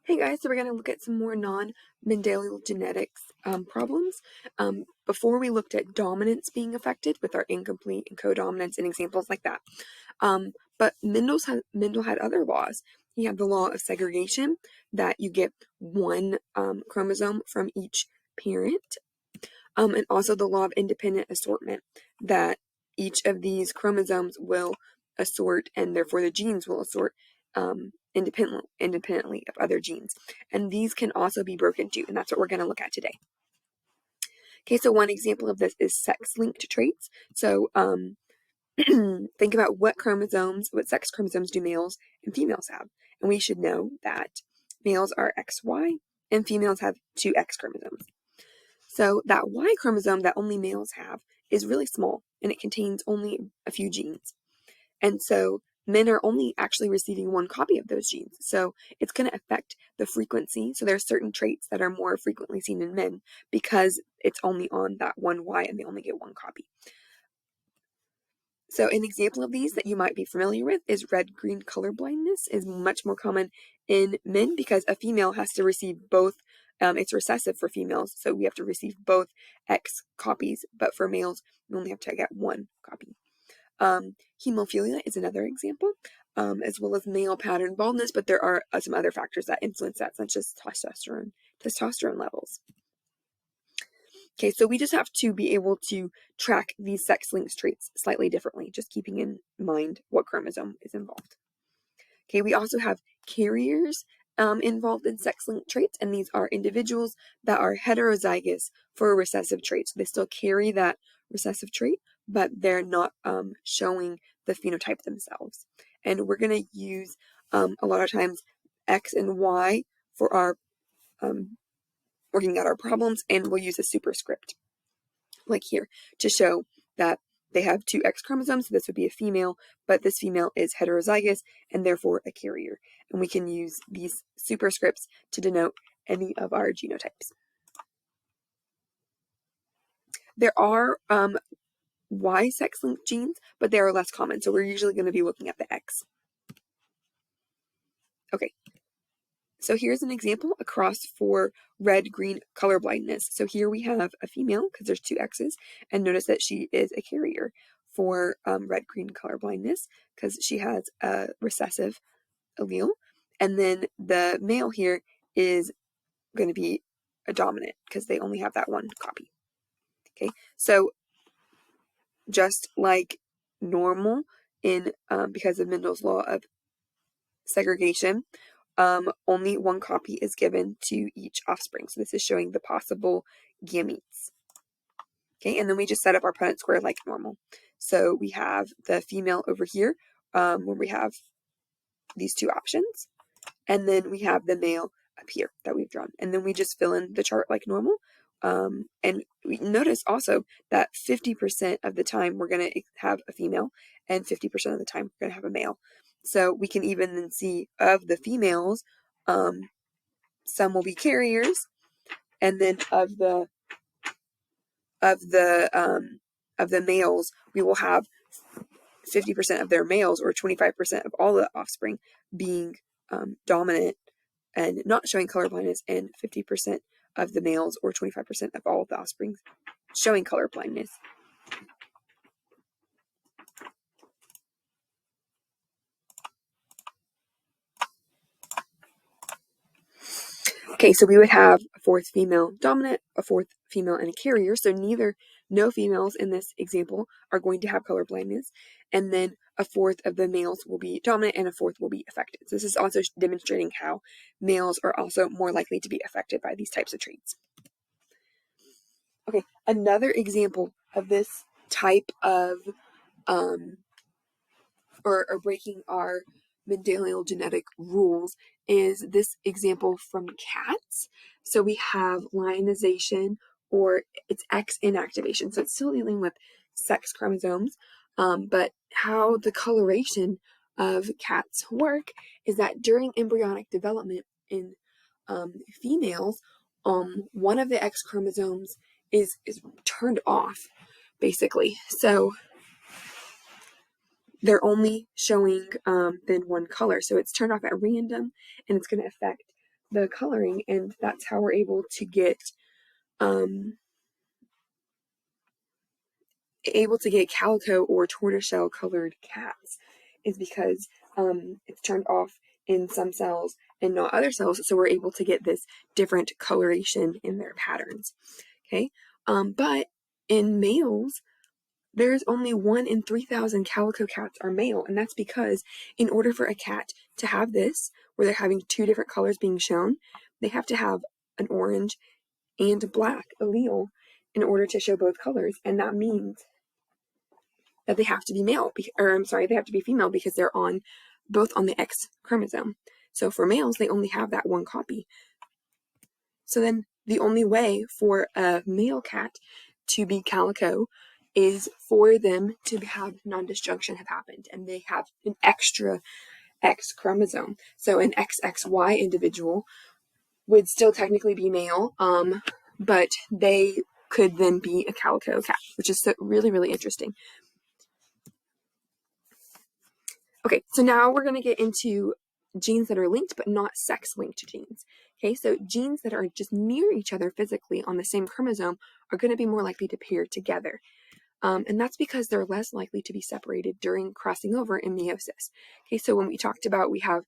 Hey guys, so we're going to look at some more non-Mendelian genetics problems. Before we looked at dominance being affected with our incomplete and codominance and examples like that. But Mendel had other laws. He had the law of segregation, that you get one chromosome from each parent, and also the law of independent assortment, that each of these chromosomes will assort and therefore the genes will assort independently of other genes. And these can also be broken too, and that's what we're going to look at today. Okay, so one example of this is sex-linked traits. So think about what sex chromosomes do males and females have. And we should know that males are XY and females have two X chromosomes. So that Y chromosome that only males have is really small, and it contains only a few genes. And so men are only actually receiving one copy of those genes. So it's going to affect the frequency. So there are certain traits that are more frequently seen in men because it's only on that one Y and they only get one copy. So an example of these that you might be familiar with is red-green color blindness is much more common in men because a female has to receive both. It's recessive for females, so we have to receive both X copies, but for males, we only have to get one copy. Hemophilia is another example, as well as male pattern baldness, but there are some other factors that influence that, such as testosterone levels. Okay, so we just have to be able to track these sex-linked traits slightly differently, just keeping in mind what chromosome is involved. Okay, we also have carriers involved in sex-linked traits, and these are individuals that are heterozygous for a recessive trait. So they still carry that recessive trait, but they're not showing the phenotype themselves. And we're going to use a lot of times X and Y for our working out our problems, and we'll use a superscript, like here, to show that they have two X chromosomes, so this would be a female, but this female is heterozygous and therefore a carrier. And we can use these superscripts to denote any of our genotypes. There are Y sex-linked genes, but they are less common, so we're usually going to be looking at the X. Okay, so here's an example across for red-green color blindness. So here we have a female, because there's two X's, and notice that she is a carrier for red-green color blindness, because she has a recessive allele. And then the male here is going to be a dominant, because they only have that one copy. Okay, so just like normal in because of Mendel's law of segregation, only one copy is given to each offspring. So this is showing the possible gametes. Okay, and then we just set up our Punnett square like normal. So we have the female over here, where we have these two options, and then we have the male up here that we've drawn. And then we just fill in the chart like normal. And we notice also that 50% of the time we're going to have a female, and 50% of the time we're going to have a male. So we can even then see of the females, some will be carriers, and then of the males, we will have 50% of their males, or 25% of all the offspring, being dominant and not showing color blindness, and 50% of the males, or 25% of all of the offspring, showing color blindness. Okay, so we would have a fourth female dominant, a fourth female, and a carrier. So no females in this example are going to have color blindness. And then a fourth of the males will be dominant and a fourth will be affected. So this is also demonstrating how males are also more likely to be affected by these types of traits. Okay, another example of this type of or breaking our Mendelian genetic rules is this example from cats. So we have lionization, or it's X inactivation. So it's still dealing with sex chromosomes, but how the coloration of cats work is that during embryonic development in females, one of the X chromosomes is turned off, basically. So they're only showing then one color. So it's turned off at random, and it's going to affect the coloring, and that's how we're able to get calico or tortoiseshell colored cats, is because it's turned off in some cells and not other cells, so we're able to get this different coloration in their patterns. Okay, but in males, there's only 1 in 3,000 calico cats are male, and that's because in order for a cat to have this, where they're having 2 different colors being shown, they have to have an orange and black allele in order to show both colors, and that means that they have to be they have to be female, because they're both on the X chromosome. So for males, they only have that 1 copy. So then the only way for a male cat to be calico is for them to have non-disjunction have happened, and they have an extra X chromosome. So an XXY individual would still technically be male, but they could then be a calico cat, which is really, really interesting. Okay, so now we're going to get into genes that are linked but not sex-linked genes. Okay, so genes that are just near each other physically on the same chromosome are going to be more likely to pair together. And that's because they're less likely to be separated during crossing over in meiosis. Okay, so when we talked about we have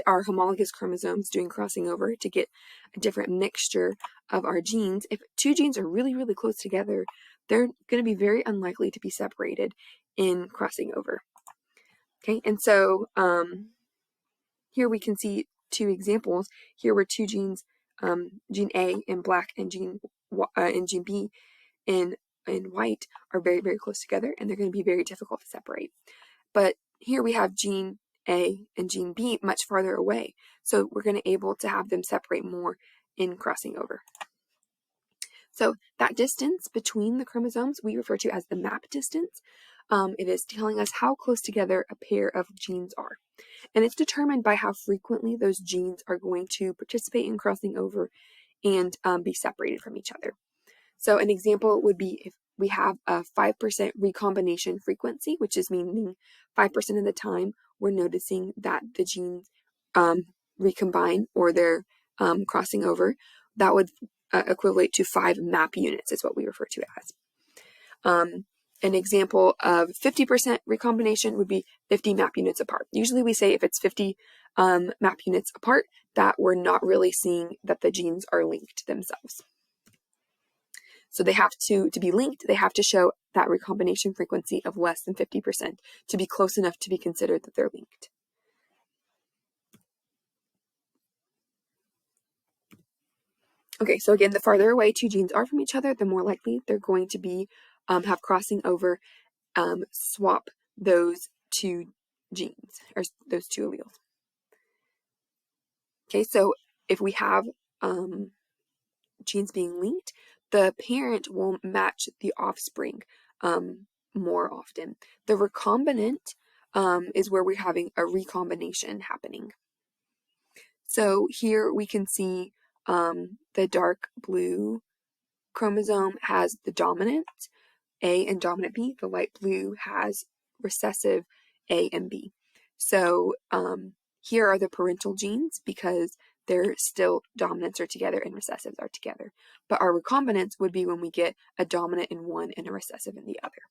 our homologous chromosomes doing crossing over to get a different mixture of our genes, if 2 genes are really, really close together, they're going to be very unlikely to be separated in crossing over. Okay, and so here we can see 2 examples. Here were 2 genes, gene A in black and gene B in white are very, very close together, and they're going to be very difficult to separate. But here we have gene A and gene B much farther away, so we're going to be able to have them separate more in crossing over. So that distance between the chromosomes we refer to as the map distance. It is telling us how close together a pair of genes are. And it's determined by how frequently those genes are going to participate in crossing over and be separated from each other. So an example would be if we have a 5% recombination frequency, which is meaning 5% of the time we're noticing that the genes recombine or they're crossing over. That would equivalent to 5 map units is what we refer to as. An example of 50% recombination would be 50 map units apart. Usually we say if it's 50 map units apart, that we're not really seeing that the genes are linked themselves. So they have to be linked, they have to show that recombination frequency of less than 50% to be close enough to be considered that they're linked. Okay, so again, the farther away 2 genes are from each other, the more likely they're going to be have crossing over swap those 2 genes, or those 2 alleles. Okay, so if we have genes being linked, the parent will match the offspring more often. The recombinant is where we're having a recombination happening. So here we can see the dark blue chromosome has the dominant A and dominant B. The light blue has recessive A and B. So here are the parental genes because they're still dominants are together and recessives are together. But our recombinants would be when we get a dominant in one and a recessive in the other.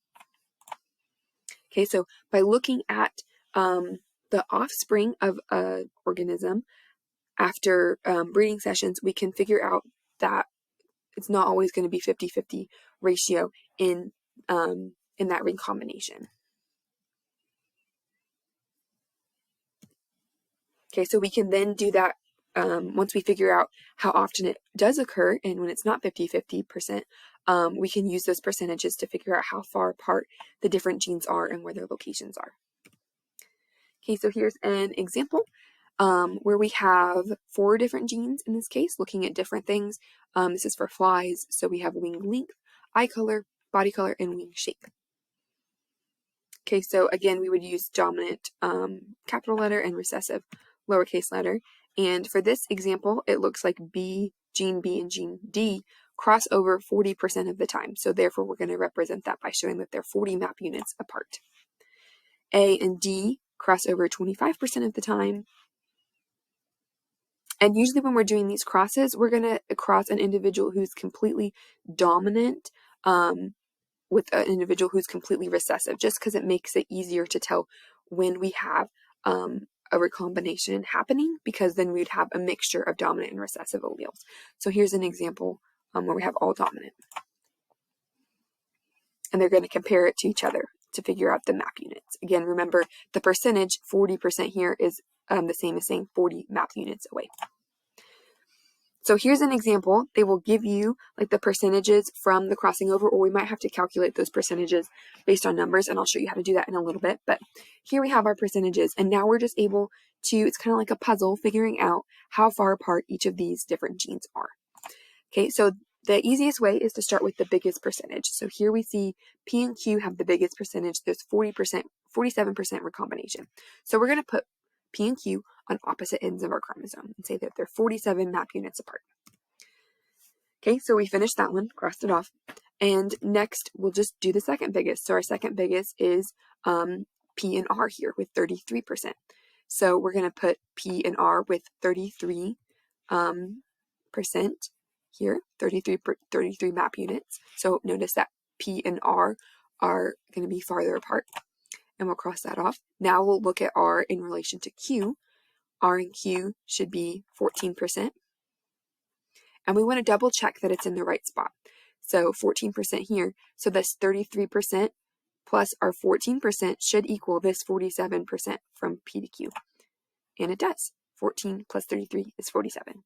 Okay, so by looking at the offspring of an organism after breeding sessions, we can figure out that it's not always going to be 50-50 ratio in that recombination. Okay, so we can then do that once we figure out how often it does occur, and when it's not 50-50%, we can use those percentages to figure out how far apart the different genes are and where their locations are. Okay, so here's an example where we have 4 different genes in this case, looking at different things. This is for flies, so we have wing length, eye color, body color, and wing shape. Okay, so again, we would use dominant capital letter and recessive lowercase letter. And for this example, it looks like gene B and gene D cross over 40% of the time. So therefore, we're going to represent that by showing that they're 40 map units apart. A and D cross over 25% of the time. And usually when we're doing these crosses, we're going to cross an individual who's completely dominant with an individual who's completely recessive, just because it makes it easier to tell when we have a recombination happening, because then we'd have a mixture of dominant and recessive alleles. So here's an example where we have all dominant. And they're going to compare it to each other to figure out the map units. Again, remember the percentage, 40% here, is the same as saying 40 map units away. So here's an example. They will give you like the percentages from the crossing over, or we might have to calculate those percentages based on numbers, and I'll show you how to do that in a little bit. But here we have our percentages, and now we're just able to, it's kind of like a puzzle, figuring out how far apart each of these different genes are. Okay, so the easiest way is to start with the biggest percentage. So here we see P and Q have the biggest percentage. There's 40%, 47% recombination. So we're going to put P and Q on opposite ends of our chromosome and say that they're 47 map units apart. Okay, so we finished that one, crossed it off. And next, we'll just do the second biggest. So our second biggest is P and R here with 33%. So we're going to put P and R with 33% here, 33 map units. So notice that P and R are going to be farther apart, and we'll cross that off. Now we'll look at R in relation to Q. R and Q should be 14%. And we want to double check that it's in the right spot. So 14% here. So this 33% plus our 14% should equal this 47% from P to Q. And it does. 14 plus 33 is 47.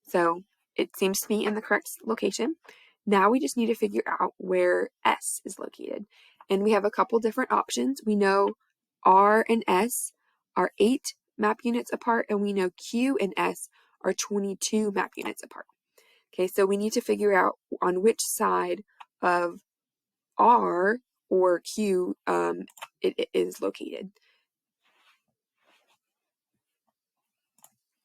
So it seems to be in the correct location. Now we just need to figure out where S is located. And we have a couple different options. We know R and S are 8 map units apart, and we know Q and S are 22 map units apart. Okay, so we need to figure out on which side of R or Q it is located.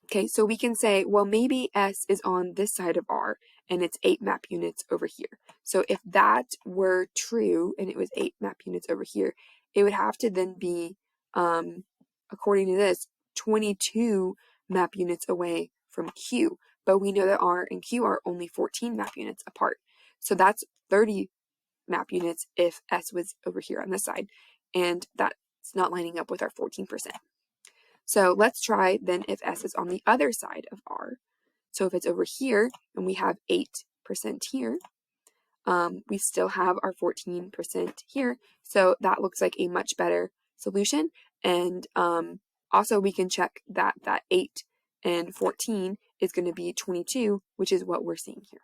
Okay, so we can say, well, maybe S is on this side of R, and it's 8 map units over here. So if that were true, and it was 8 map units over here, it would have to then be, according to this, 22 map units away from Q. But we know that R and Q are only 14 map units apart. So that's 30 map units if S was over here on this side, and that's not lining up with our 14%. So let's try then if S is on the other side of R. So if it's over here and we have 8% here, we still have our 14% here. So that looks like a much better solution. And also we can check that that 8 and 14 is going to be 22, which is what we're seeing here.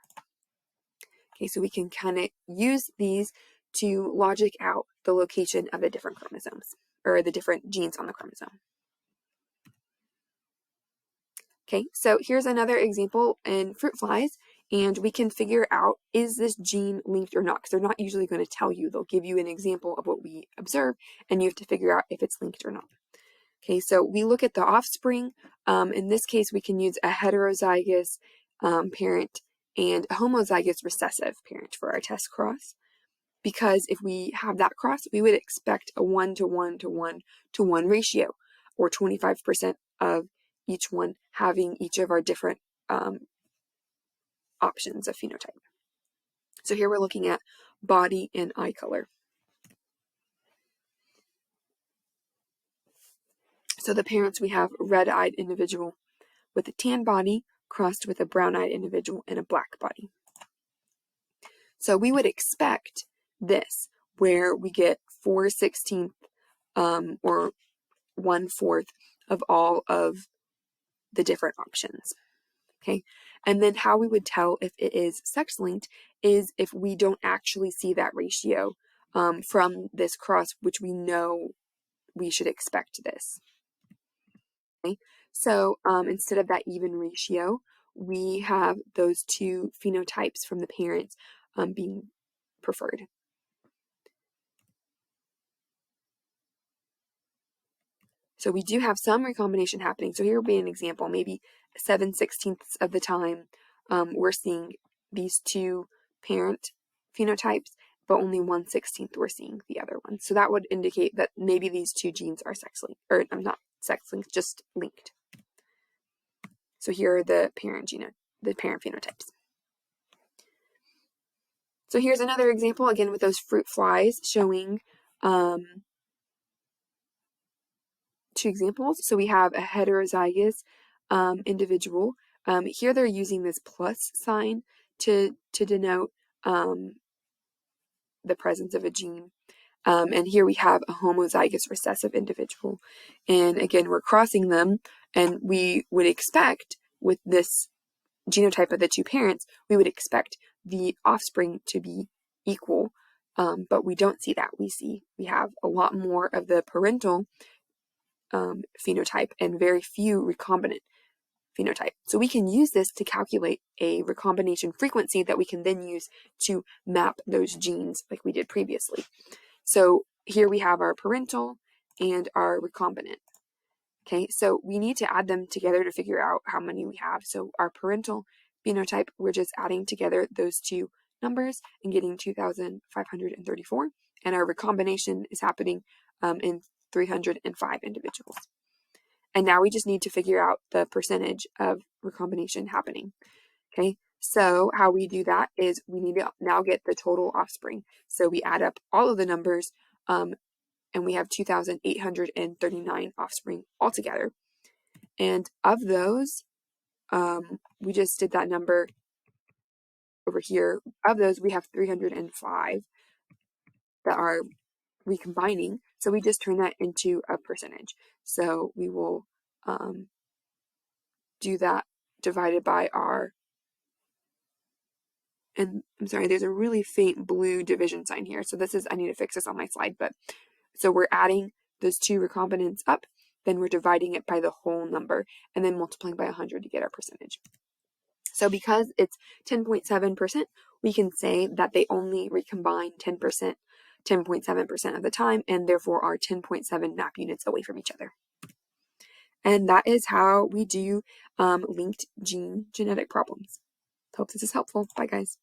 Okay, so we can kind of use these to logic out the location of the different chromosomes, or the different genes on the chromosome. Okay, so here's another example in fruit flies, and we can figure out, is this gene linked or not? Because they're not usually going to tell you. They'll give you an example of what we observe, and you have to figure out if it's linked or not. Okay, so we look at the offspring. In this case, we can use a heterozygous parent and a homozygous recessive parent for our test cross. Because if we have that cross, we would expect a 1:1:1:1 ratio, or 25% of each one having each of our different options of phenotype. So here we're looking at body and eye color. So the parents, we have red-eyed individual with a tan body crossed with a brown-eyed individual and a black body. So we would expect this, where we get 4/16 or 1/4 of all of the different options. Okay, and then how we would tell if it is sex linked is if we don't actually see that ratio from this cross, which we know we should expect this. Okay? So instead of that even ratio, we have those two phenotypes from the parents being preferred. So we do have some recombination happening. So here will be an example. Maybe 7/16 of the time we're seeing these two parent phenotypes, but only 1/16 we're seeing the other one. So that would indicate that maybe these two genes are sex linked, or not sex linked, just linked. So here are the parent phenotypes. So here's another example, again with those fruit flies, showing 2 examples. So we have a heterozygous individual. Here they're using this plus sign to denote the presence of a gene. And here we have a homozygous recessive individual. And again, we're crossing them, and we would expect with this genotype of the 2 parents, we would expect the offspring to be equal, but we don't see that. We have a lot more of the parental phenotype and very few recombinant phenotype. So we can use this to calculate a recombination frequency that we can then use to map those genes like we did previously. So here we have our parental and our recombinant. Okay, so we need to add them together to figure out how many we have. So our parental phenotype, we're just adding together those 2 numbers and getting 2,534. And our recombination is happening in 305 individuals. And now we just need to figure out the percentage of recombination happening. Okay, so how we do that is we need to now get the total offspring. So we add up all of the numbers, and we have 2,839 offspring altogether. And of those, we just did that number over here. Of those, we have 305 that are recombining. So we just turn that into a percentage. So we will do that divided by our, and I'm sorry, there's a really faint blue division sign here. So this is, I need to fix this on my slide, but so we're adding those 2 recombinants up, then we're dividing it by the whole number, and then multiplying by 100 to get our percentage. So because it's 10.7%, we can say that they only recombine 10.7% of the time, and therefore are 10.7 map units away from each other. And that is how we do linked gene genetic problems. Hope this is helpful. Bye, guys.